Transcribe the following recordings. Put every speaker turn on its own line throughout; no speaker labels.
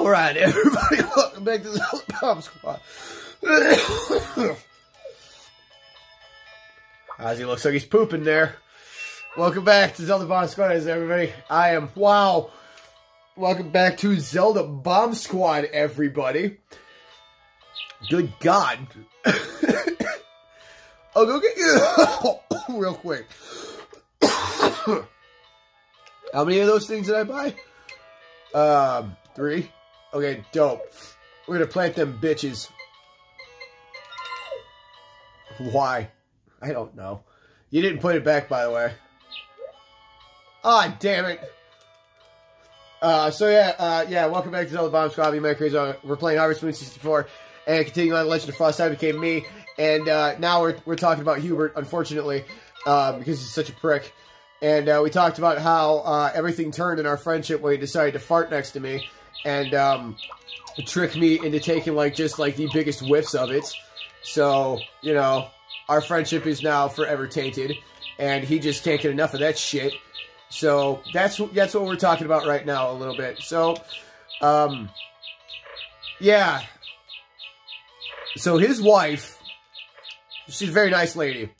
Alright, everybody, welcome back to the Zelda Bomb Squad. Ozzy looks like he's pooping there. Welcome back to Zelda Bomb Squad, everybody. I am, wow. Welcome back to Zelda Bomb Squad, everybody. Good God. I'll go get you real quick. How many of those things did I buy? 3. Okay, dope. We're gonna plant them bitches. Why? I don't know. You didn't put it back, by the way. Ah, damn it. Yeah, welcome back to Zelda Bomb Squad. Me, Mike Crazy. We're playing Harvest Moon 64 and continuing on Legend of Frost. I became me, and now we're talking about Hubert, unfortunately, because he's such a prick. And we talked about how everything turned in our friendship when he decided to fart next to me and trick me into taking just the biggest whiffs of it. So, you know, our friendship is now forever tainted, and he just can't get enough of that shit. So that's what we're talking about right now a little bit. So, yeah. So his wife, she's a very nice lady,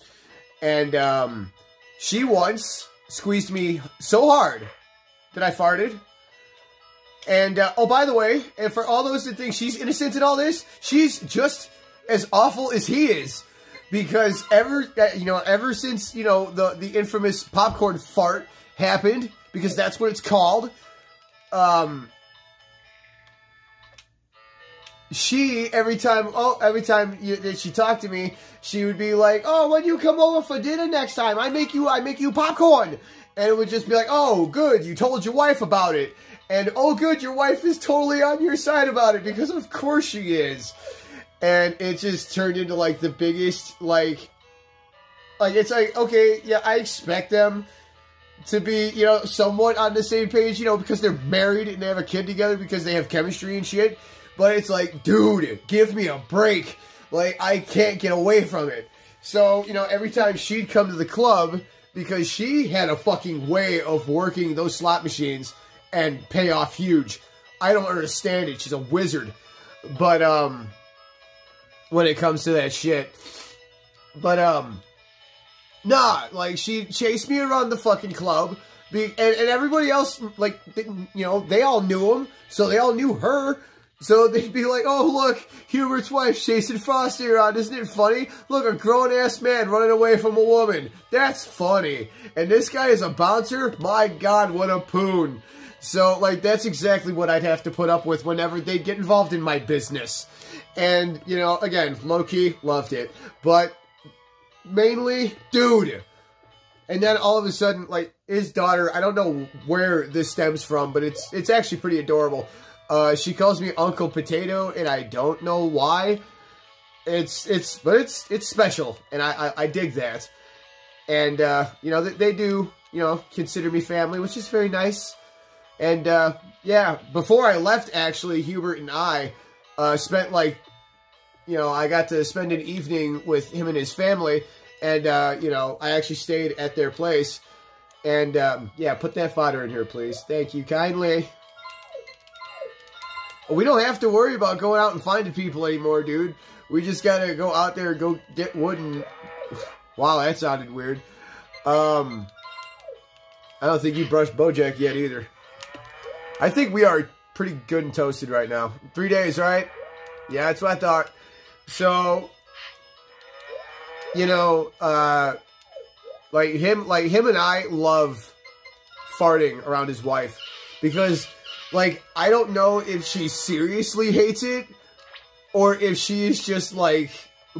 and she once squeezed me so hard that I farted. And, oh, by the way, and for all those that think she's innocent in all this, she's just as awful as he is. Because ever since, the infamous popcorn fart happened, because that's what it's called, she, every time that she talked to me, she would be like, oh, when you come over for dinner next time, I make you popcorn. And it would just be like, oh, good, you told your wife about it. And, oh, good, your wife is totally on your side about it, because of course she is. And it just turned into, the biggest, it's like, okay, yeah, I expect them to be, somewhat on the same page, because they're married and they have a kid together because they have chemistry and shit. But it's like, dude, give me a break. I can't get away from it. So, every time she'd come to the club, because she had a fucking way of working those slot machines and pay off huge. I don't understand it. She's a wizard. But, when it comes to that shit. But, nah, she chased me around the fucking club. And everybody else, they all knew him. So they all knew her. So they'd be like, oh, look, Hubert's wife chasing Frosty around. Isn't it funny? Look, a grown-ass man running away from a woman. That's funny. And this guy is a bouncer? My God, what a poon. So, that's exactly what I'd have to put up with whenever they'd get involved in my business. And, again, low-key, loved it. But, mainly, dude. And then all of a sudden, his daughter, I don't know where this stems from, but it's actually pretty adorable. She calls me Uncle Potato, and I don't know why. But it's special, and I dig that. And, they do, consider me family, which is very nice. And, yeah, before I left, actually, Hubert and I, spent, I got to spend an evening with him and his family, and, I actually stayed at their place. And, yeah, put that fodder in here, please. Thank you kindly. We don't have to worry about going out and finding people anymore, dude. We just gotta go out there and go get wood and... Wow, that sounded weird. I don't think you brushed Bojack yet, either. I think we are pretty good and toasted right now. 3 days, right? Yeah, that's what I thought. So, him and I love farting around his wife. Because... I don't know if she seriously hates it, or if she's just,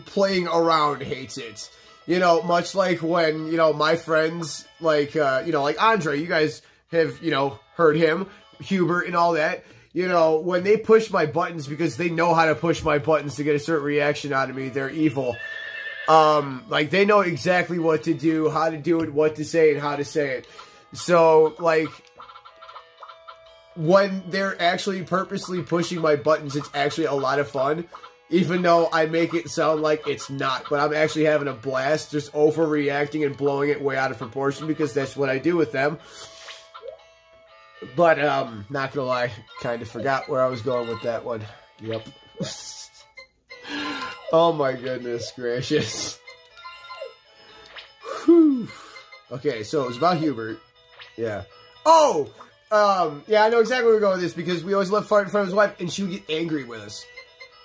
playing around hates it. Much like when, my friends, Andre, you guys have, heard him, Hubert and all that. When they push my buttons because they know how to push my buttons to get a certain reaction out of me, they're evil. They know exactly what to do, how to do it, what to say, and how to say it. So, when they're actually purposely pushing my buttons, it's actually a lot of fun. Even though I make it sound like it's not. But I'm actually having a blast just overreacting and blowing it way out of proportion because that's what I do with them. But, not gonna lie, kind of forgot where I was going with that one. Yep. Oh my goodness gracious. Whew. Okay, so it was about Hubert. Yeah. Oh! Yeah, I know exactly where we're going with this, because we always left fart in front of his wife, and she would get angry with us.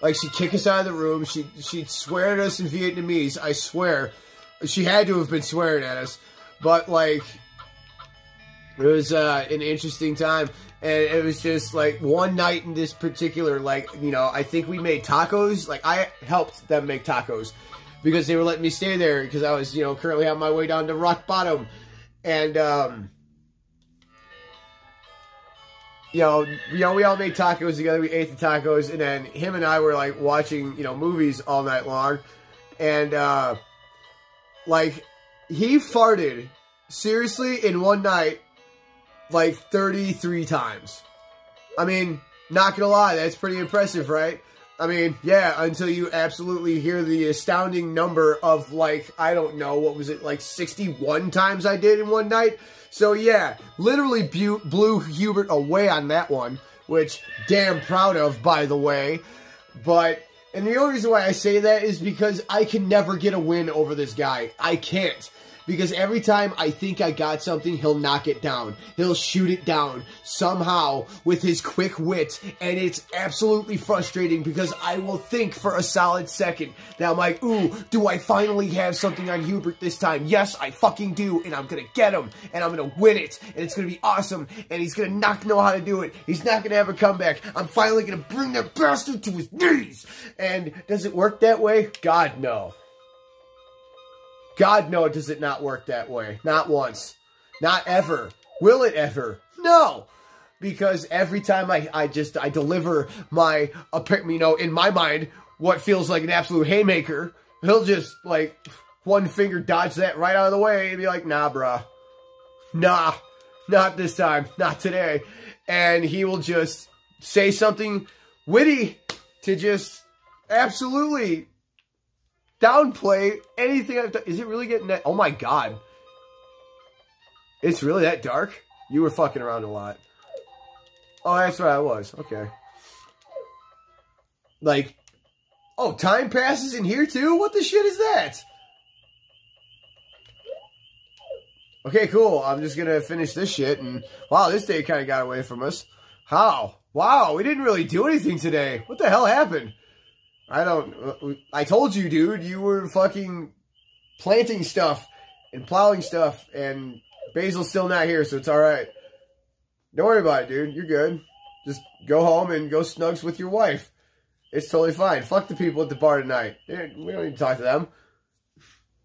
Like, she'd kick us out of the room, she'd swear at us in Vietnamese, I swear. She had to have been swearing at us. But, like, it was an interesting time. And it was just, like, one night in this particular, like, you know, I think we made tacos. Like, I helped them make tacos. Because they were letting me stay there. Because I was, you know, currently on my way down to rock bottom. And, you know, we all made tacos together. We ate the tacos. And then him and I were, like, watching, you know, movies all night long. And, like, he farted, seriously, in one night, like 33 times. I mean, not gonna lie, that's pretty impressive, right? I mean, yeah, until you absolutely hear the astounding number of, like, I don't know, what was it, like 61 times I did in one night? So yeah, literally blew Hubert away on that one, which damn proud of, by the way. But, and the only reason why I say that is because I can never get a win over this guy. I can't. Because every time I think I got something, he'll knock it down. He'll shoot it down somehow with his quick wit. And it's absolutely frustrating because I will think for a solid second that I'm like, ooh, do I finally have something on Hubert this time? Yes, I fucking do. And I'm going to get him. And I'm going to win it. And it's going to be awesome. And he's going to not know how to do it. He's not going to have a comeback. I'm finally going to bring that bastard to his knees. And does it work that way? God, no. God, no, does it not work that way. Not once. Not ever. Will it ever? No. Because every time I deliver my, you know, in my mind, what feels like an absolute haymaker, he'll just, like, one finger dodge that right out of the way and be like, nah, bruh. Nah. Not this time. Not today. And he will just say something witty to just absolutely downplay anything I've done. Is it really getting that? Oh my god. It's really that dark? You were fucking around a lot. Oh, that's right, I was. Okay. Like, oh, time passes in here too? What the shit is that? Okay, cool. I'm just gonna finish this shit and... Wow, this day kind of got away from us. How? Wow, we didn't really do anything today. What the hell happened? I told you, dude, you were fucking planting stuff and plowing stuff, and Basil's still not here, so it's alright. Don't worry about it, dude. You're good. Just go home and go snugs with your wife. It's totally fine. Fuck the people at the bar tonight. We don't need to talk to them.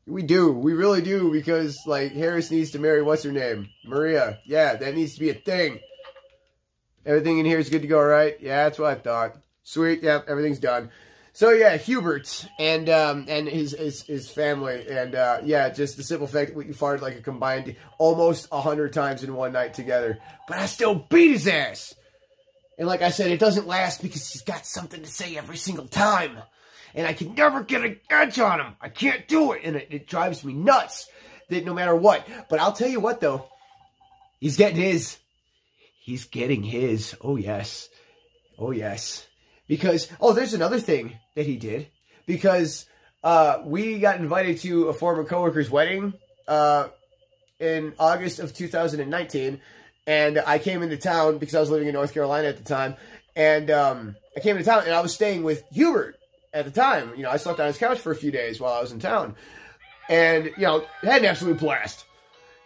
We do. We really do, because, like, Harris needs to marry what's her name? Maria. Yeah, that needs to be a thing. Everything in here is good to go, right? Yeah, that's what I thought. Sweet. Yep, everything's done. So yeah, Hubert and his family, and yeah, just the simple fact that we farted like a combined almost 100 times in one night together. But I still beat his ass. And like I said, it doesn't last because he's got something to say every single time. And I can never get an edge on him. I can't do it. And it drives me nuts that no matter what. But I'll tell you what though, he's getting his. He's getting his. Oh yes. Oh yes. Because, oh, there's another thing that he did. Because we got invited to a former coworker's wedding in August of 2019. And I came into town because I was living in North Carolina at the time. And I came into town and I was staying with Hubert at the time. You know, I slept on his couch for a few days while I was in town. And, you know, had an absolute blast.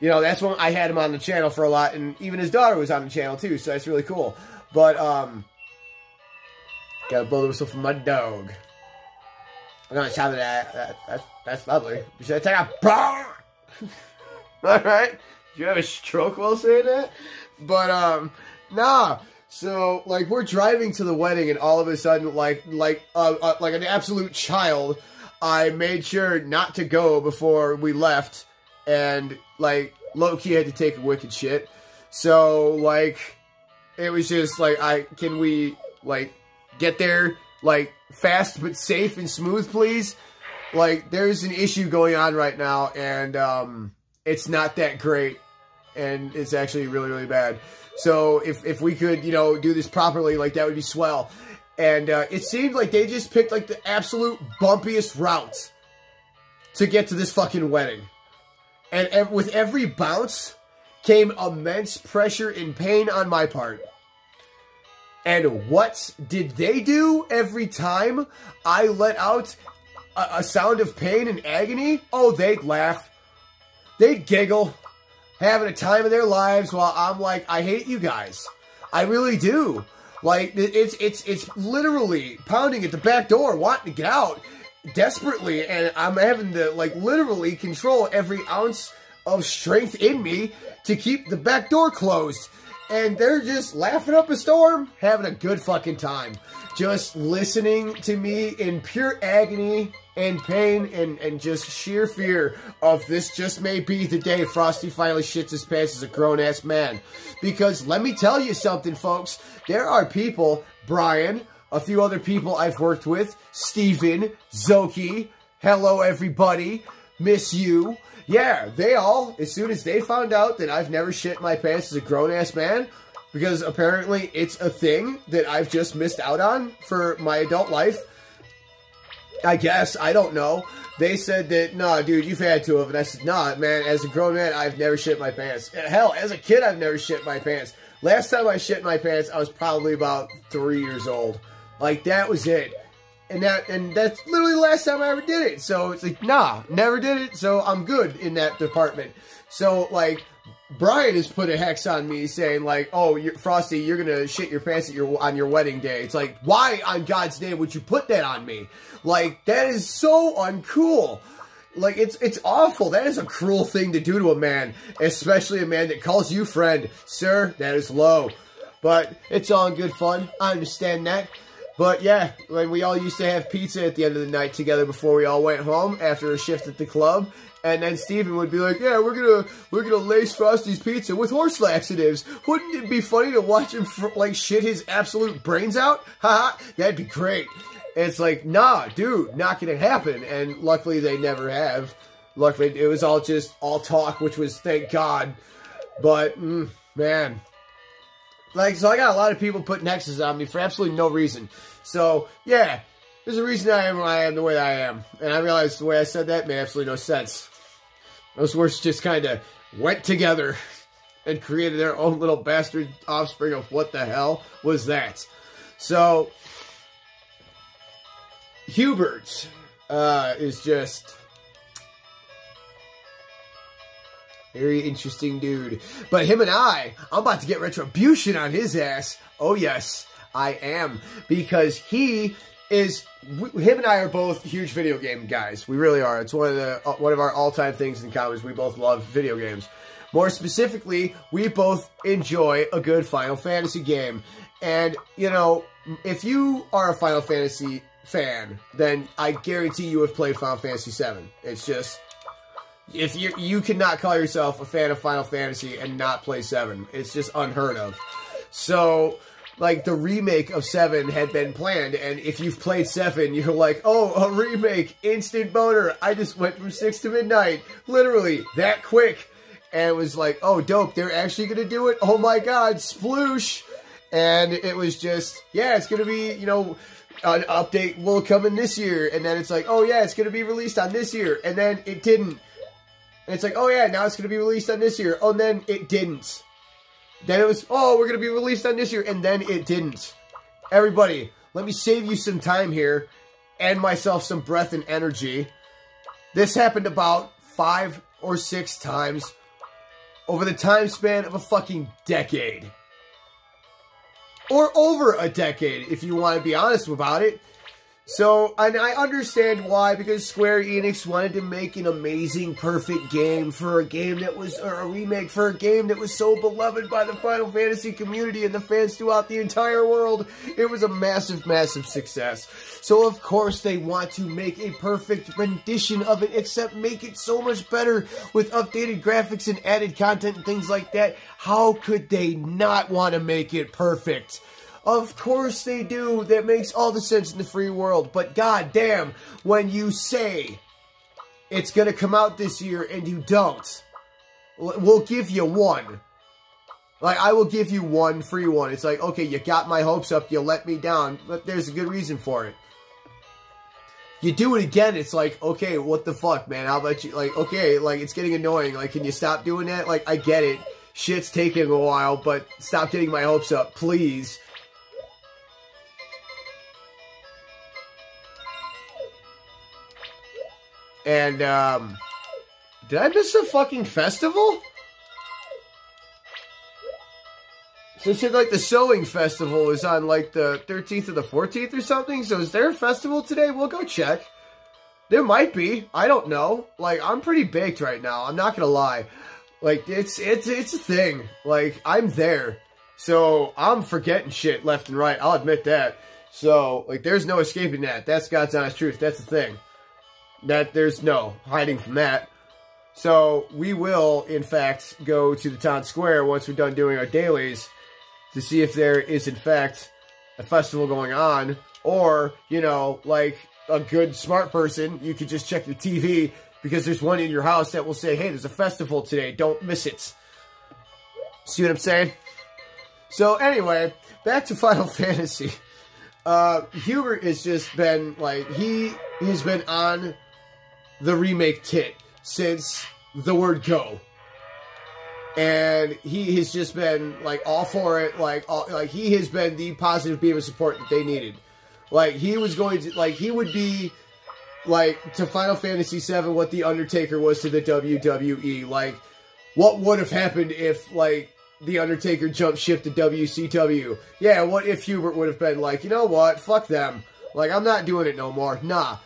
You know, that's when I had him on the channel for a lot. And even his daughter was on the channel too. So that's really cool. But, gotta blow the whistle from my dog. I'm gonna shout at that. That's lovely. Should I take a Alright? Did you have a stroke while saying that? But, nah. So, like, we're driving to the wedding and all of a sudden, like an absolute child, I made sure not to go before we left. And, like, low-key had to take a wicked shit. So, like, it was just, like, can we, like, get there, like, fast but safe and smooth, please? Like, there's an issue going on right now, and, it's not that great. and it's actually really, really bad. So if we could, you know, do this properly, like, that would be swell. And it seemed like they just picked, like, the absolute bumpiest route to get to this fucking wedding. And with every bounce came immense pressure and pain on my part. And what did they do every time I let out a sound of pain and agony? Oh, they'd laugh. They'd giggle, having a time of their lives while I'm like, I hate you guys. I really do. Like, it's literally pounding at the back door, wanting to get out desperately, and I'm having to, like, literally control every ounce of strength in me to keep the back door closed. And they're just laughing up a storm, having a good fucking time. Just listening to me in pure agony and pain and just sheer fear of this just may be the day Frosty finally shits his pants as a grown-ass man. Because let me tell you something, folks. There are people, Brian, a few other people I've worked with, Steven, Zoki, hello everybody, miss you. Yeah, they all, as soon as they found out that I've never shit my pants as a grown-ass man, because apparently it's a thing that I've just missed out on for my adult life, I guess, I don't know. They said that, nah, dude, you've had two of them. And I said, nah, man, as a grown man, I've never shit my pants. Hell, as a kid, I've never shit my pants. Last time I shit my pants, I was probably about 3 years old. Like, that was it. And that's literally the last time I ever did it. So it's like, nah, never did it, so I'm good in that department. So, like, Brian has put a hex on me saying, like, oh, Frosty, you're going to shit your pants on your wedding day. It's like, why on God's name would you put that on me? Like, that is so uncool. Like, it's awful. That is a cruel thing to do to a man, especially a man that calls you friend. Sir, that is low. But it's all in good fun. I understand that. But yeah, when we all used to have pizza at the end of the night together before we all went home after a shift at the club, and then Steven would be like, yeah, we're gonna lace Frosty's pizza with horse laxatives. Wouldn't it be funny to watch him like shit his absolute brains out? Haha, that'd be great. And it's like, nah, dude, not gonna happen. And luckily they never have. Luckily it was all just all talk, which was thank God. But man. Like, so I got a lot of people putting hexes on me for absolutely no reason. So, yeah, there's a reason I am the way I am. And I realized the way I said that made absolutely no sense. Those words just kind of went together and created their own little bastard offspring of what the hell was that. So, Hubert is just... very interesting dude. But him and I'm about to get retribution on his ass. Oh, yes, I am. Because him and I are both huge video game guys. We really are. It's one of our all-time things in common is we both love video games. More specifically, we both enjoy a good Final Fantasy game. And, you know, if you are a Final Fantasy fan, then I guarantee you have played Final Fantasy VII. It's just... if you cannot call yourself a fan of Final Fantasy and not play 7. It's just unheard of. So, like, the remake of 7 had been planned, and if you've played 7, you're like, oh, a remake, instant boner. I just went from 6 to midnight. Literally, that quick. And it was like, oh, dope, they're actually going to do it? Oh my god, sploosh. And it was just, yeah, it's going to be, you know... an update will come in this year. And then it's like, oh yeah, it's going to be released on this year. And then it didn't. And it's like, oh yeah, now it's going to be released on this year. Oh, and then it didn't. Then it was, oh, we're going to be released on this year. And then it didn't. Everybody, let me save you some time here. And myself some breath and energy. This happened about 5 or 6 times. Over the time span of a fucking decade. Or over a decade, if you want to be honest about it. So, and I understand why, because Square Enix wanted to make an amazing, perfect game for a game that was, or a remake for a game that was so beloved by the Final Fantasy community and the fans throughout the entire world. It was a massive, massive success. So, of course, they want to make a perfect rendition of it, except make it so much better with updated graphics and added content and things like that. How could they not want to make it perfect? Of course they do. That makes all the sense in the free world. But goddamn, when you say it's going to come out this year and you don't, we'll give you one. Like, I will give you one free one. It's like, okay, you got my hopes up, you let me down, but there's a good reason for it. You do it again, it's like, okay, what the fuck, man? How about you, like, okay, like, it's getting annoying. Like, can you stop doing that? Like, I get it. Shit's taking a while, but stop getting my hopes up, please. And, did I miss a fucking festival? So shit, like, the sewing festival is on, like, the 13th or the 14th or something. So is there a festival today? We'll go check. There might be. I don't know. Like, I'm pretty baked right now. I'm not gonna lie. Like, it's a thing. Like, I'm there. So, I'm forgetting shit left and right. I'll admit that. So, like, there's no escaping that. That's God's honest truth. That's the thing. That, there's no hiding from that. So, we will, in fact, go to the town square once we're done doing our dailies to see if there is, in fact, a festival going on. Or, you know, like a good, smart person, you could just check your TV because there's one in your house that will say, hey, there's a festival today. Don't miss it. See what I'm saying? So, anyway, back to Final Fantasy. Hubert has just been, like, he's been on the remake tit since the word go. And he has just been, like, all for it. Like, he has been the positive beam of support that they needed. Like, he was going to, like, he would be, like, to Final Fantasy VII what The Undertaker was to the WWE. Like, what would have happened if, like, The Undertaker jumped ship to WCW? Yeah, what if Hubert would have been like, you know what, fuck them. Like, I'm not doing it no more. Nah.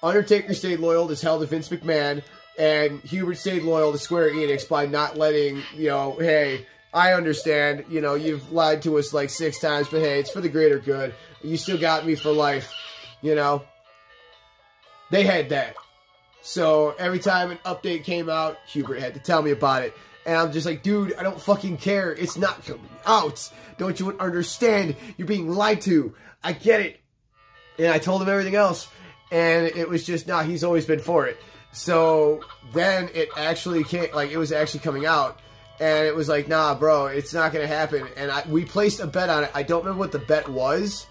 Undertaker stayed loyal to hell to Vince McMahon. And Hubert stayed loyal to Square Enix by not letting, you know, hey, I understand, you know, you've lied to us like 6 times, but hey, it's for the greater good. You still got me for life, you know. They had that. So every time an update came out, Hubert had to tell me about it. And I'm just like, dude, I don't fucking care. It's not coming out. Don't you understand? You're being lied to. I get it. And I told him everything else. And it was just, nah, he's always been for it. So then it actually came, like, it was actually coming out, and it was like, nah, bro, it's not going to happen. And we placed a bet on it. I don't remember what the bet was,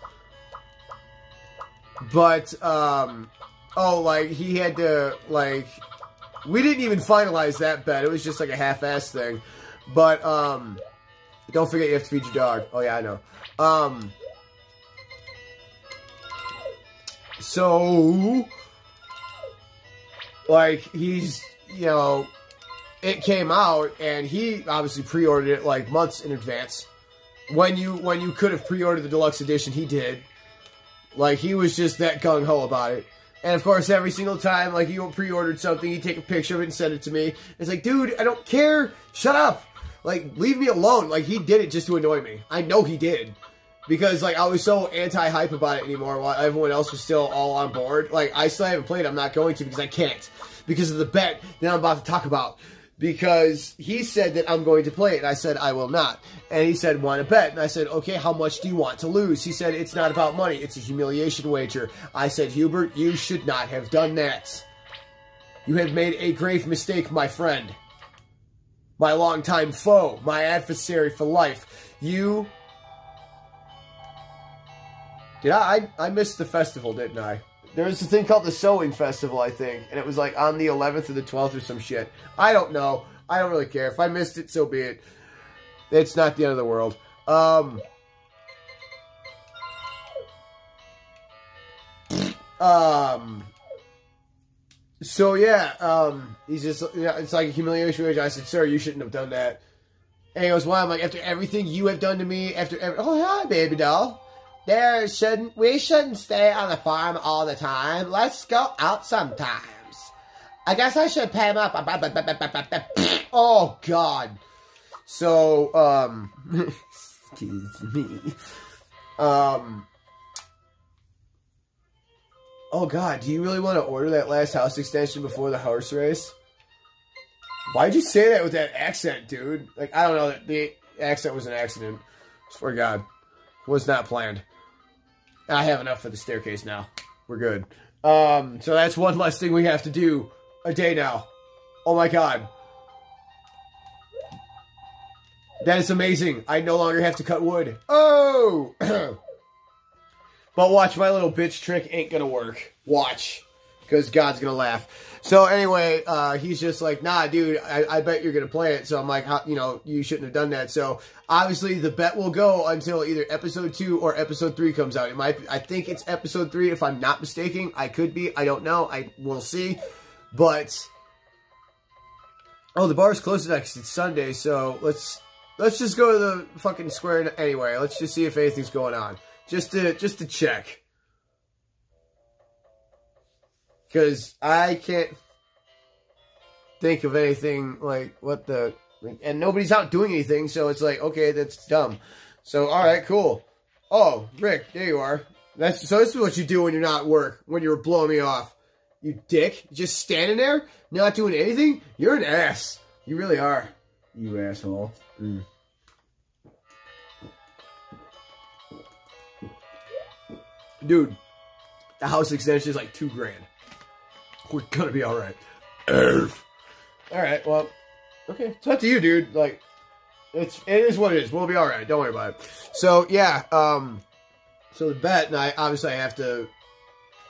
but, oh, like, he had to, like, we didn't even finalize that bet. It was just like a half-ass thing. But, don't forget you have to feed your dog. Oh, yeah, I know. So, like, he's, you know, it came out, and he obviously pre-ordered it, like, months in advance. When you could have pre-ordered the deluxe edition, he did. Like, he was just that gung-ho about it. And, of course, every single time, like, you pre-ordered something, he'd take a picture of it and send it to me. It's like, dude, I don't care. Shut up. Like, leave me alone. Like, he did it just to annoy me. I know he did. Because, like, I was so anti-hype about it anymore while everyone else was still all on board. Like, I still haven't played it. I'm not going to because I can't. Because of the bet that I'm about to talk about. Because he said that I'm going to play it. And I said, I will not. And he said, want to bet? And I said, okay, how much do you want to lose? He said, it's not about money. It's a humiliation wager. I said, Hubert, you should not have done that. You have made a grave mistake, my friend. My longtime foe. My adversary for life. You... I missed the festival, didn't I? There was a thing called the Sewing Festival, I think. And it was like on the 11th or the 12th or some shit. I don't know. I don't really care. If I missed it, so be it. It's not the end of the world. So yeah, he's just, yeah, it's like a humiliation wage. I said, sir, you shouldn't have done that. And he goes, why? I'm like, after everything you have done to me, oh, hi, baby doll. We shouldn't stay on the farm all the time. Let's go out sometimes. I guess I should pay him up. Oh, God. So, excuse me. Oh, God, do you really want to order that last house extension before the horse race? Why'd you say that with that accent, dude? Like, I don't know. The accent was an accident. Swear to God. Was not planned. I have enough for the staircase now. We're good. So that's one less thing we have to do a day now. Oh my God. That is amazing. I no longer have to cut wood. Oh! But watch, my little bitch trick ain't gonna work. Watch. Because God's gonna laugh. So anyway, he's just like, nah, dude, I bet you're gonna play it. So I'm like, you know, you shouldn't have done that. So obviously the bet will go until either episode 2 or episode 3 comes out. I think it's episode 3 if I'm not mistaken. I could be. I don't know. We'll see. But oh, the bar's closed tonight 'cause it's Sunday. So let's just go to the fucking square anyway. Let's just see if anything's going on. Just to check. Because I can't think of anything, like, what the... And nobody's out doing anything, so it's like, okay, that's dumb. So, alright, cool. Oh, Rick, there you are. So this is what you do when you're not at work, when you're blowing me off. You dick. Just standing there, not doing anything? You're an ass. You really are. You asshole. Mm. Dude, the house extension is like $2,000. We're gonna be alright. Alright, well, okay. It's up to you, dude. Like, it is what it is. We'll be alright. Don't worry about it. So, yeah, so the bet, and obviously I have to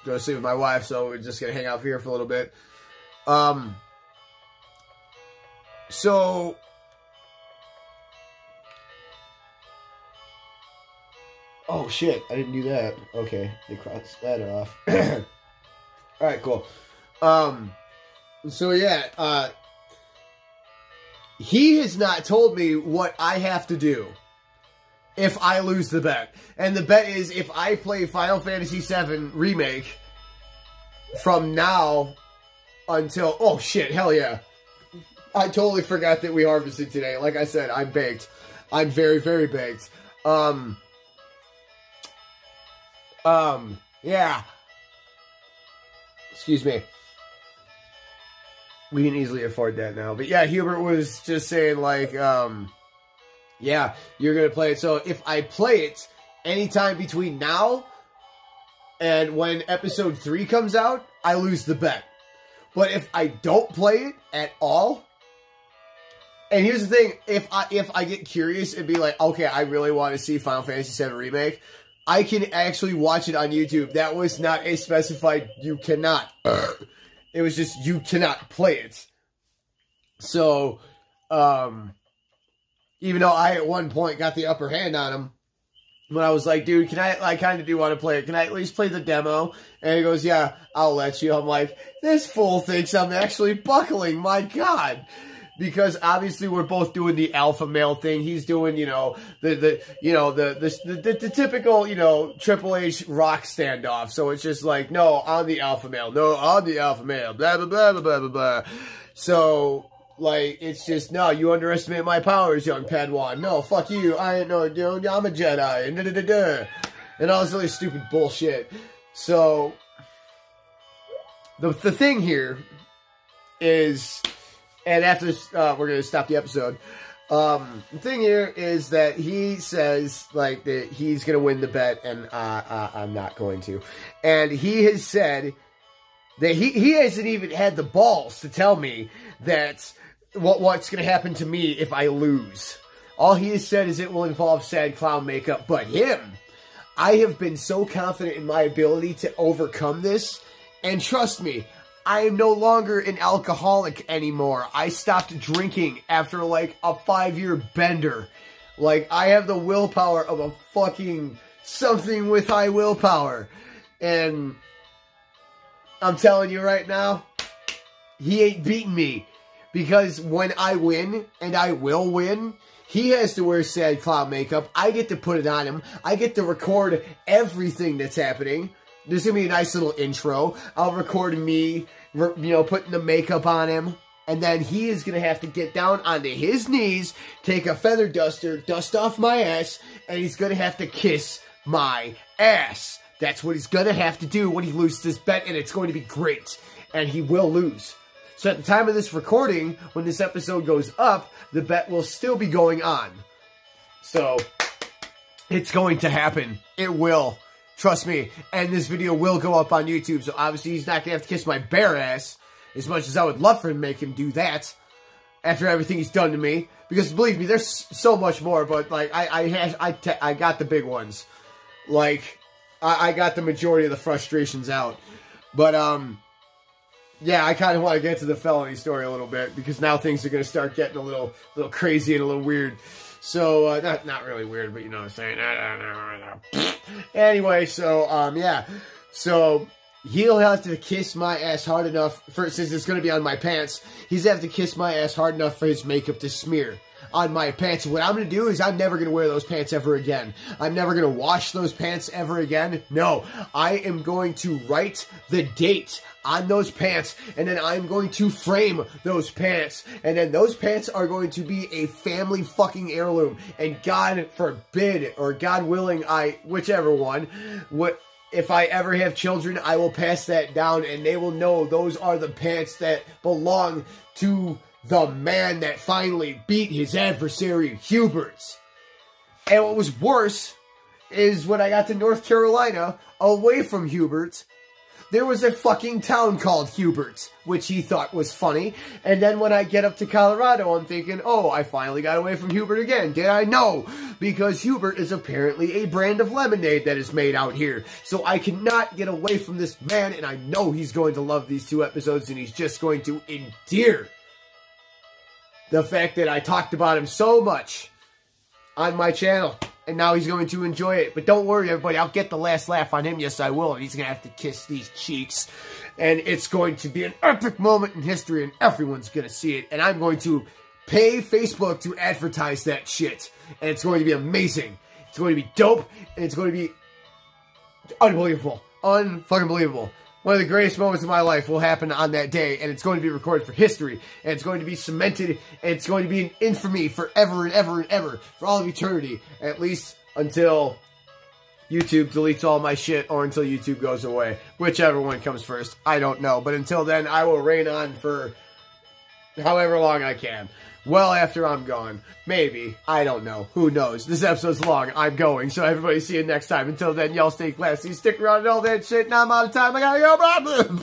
go sleep with my wife, so we're just gonna hang out here for a little bit. So, oh shit, I didn't do that. Okay, they crossed that off. Alright, cool. So yeah, he has not told me what I have to do if I lose the bet. And the bet is if I play Final Fantasy VII Remake from now until... Oh, shit. Hell yeah. I totally forgot that we harvested today. Like I said, I'm baked. I'm very, very baked. Yeah. Excuse me. We can easily afford that now. But yeah, Hubert was just saying, like, yeah, you're going to play it. So if I play it anytime between now and when episode 3 comes out, I lose the bet. But if I don't play it at all, and here's the thing, if I get curious and be like, okay, I really want to see Final Fantasy VII Remake, I can actually watch it on YouTube. That was not a specified, you cannot. It was just, you cannot play it. So, even though I at one point got the upper hand on him, when I was like, dude, can I kind of do want to play it. Can I at least play the demo? And he goes, yeah, I'll let you. I'm like, this fool thinks I'm actually buckling. My God. Because obviously we're both doing the alpha male thing. He's doing, you know, the typical, you know, Triple H rock standoff. So it's just like, no, I'm the alpha male. No, I'm the alpha male. Blah, blah, blah, blah, blah, blah, blah. So, like, it's just, no, you underestimate my powers, young Padawan. No, fuck you. I ain't no, dude, I'm a Jedi. And da-da-da-da. And all this really stupid bullshit. So, the thing here is... And after this, we're going to stop the episode. The thing here is that he says, like, that he's going to win the bet, and I'm not going to. And he has said that he hasn't even had the balls to tell me that what's going to happen to me if I lose. All he has said is it will involve sad clown makeup. But him, I have been so confident in my ability to overcome this. And trust me, I am no longer an alcoholic anymore. I stopped drinking after, like, a 5-year bender. Like, I have the willpower of a fucking something with high willpower. And I'm telling you right now, he ain't beating me. Because when I win, and I will win, he has to wear sad clown makeup. I get to put it on him. I get to record everything that's happening. There's going to be a nice little intro. I'll record me, you know, putting the makeup on him. And then he is going to have to get down onto his knees, take a feather duster, dust off my ass, and he's going to have to kiss my ass. That's what he's going to have to do when he loses this bet, and it's going to be great. And he will lose. So at the time of this recording, when this episode goes up, the bet will still be going on. So, it's going to happen. It will. Trust me. And this video will go up on YouTube, so obviously he's not going to have to kiss my bare ass, as much as I would love for him to make him do that. after everything he's done to me. Because believe me, there's so much more, but like I got the big ones. Like I got the majority of the frustrations out. But yeah, I kind of want to get to the felony story a little bit because now things are going to start getting a little crazy and a little weird. So not really weird, but you know what I'm saying. Anyway, so yeah, so he'll have to kiss my ass hard enough since it's going to be on my pants. He's have to kiss my ass hard enough for his makeup to smear on my pants. What I'm going to do is I'm never going to wear those pants ever again. I'm never going to wash those pants ever again. No, I am going to write the date on those pants, and then I'm going to frame those pants, and then those pants are going to be a family fucking heirloom, and God forbid, or God willing, whichever one, if I ever have children, I will pass that down, and they will know those are the pants that belong to the man that finally beat his adversary, Hubert. And what was worse is when I got to North Carolina, away from Hubert, there was a fucking town called Hubert, which he thought was funny. And then when I get up to Colorado, I'm thinking, oh, I finally got away from Hubert again. Did I? No, because Hubert is apparently a brand of lemonade that is made out here. So I cannot get away from this man, and I know he's going to love these 2 episodes, and he's just going to endear the fact that I talked about him so much on my channel. And now he's going to enjoy it. But don't worry, everybody. I'll get the last laugh on him. Yes, I will. And he's going to have to kiss these cheeks. And it's going to be an epic moment in history. And everyone's going to see it. And I'm going to pay Facebook to advertise that shit. And it's going to be amazing. It's going to be dope. And it's going to be unbelievable. Unfucking believable. One of the greatest moments of my life will happen on that day, and it's going to be recorded for history, and it's going to be cemented, and it's going to be in infamy forever and ever and ever, for all of eternity, at least until YouTube deletes all my shit, or until YouTube goes away. Whichever one comes first, I don't know, but until then, I will reign on for however long I can. Well, after I'm gone. Maybe. I don't know. Who knows? This episode's long. I'm going. So everybody see you next time. Until then, y'all stay classy. Stick around and all that shit. Now I'm out of time. I gotta go.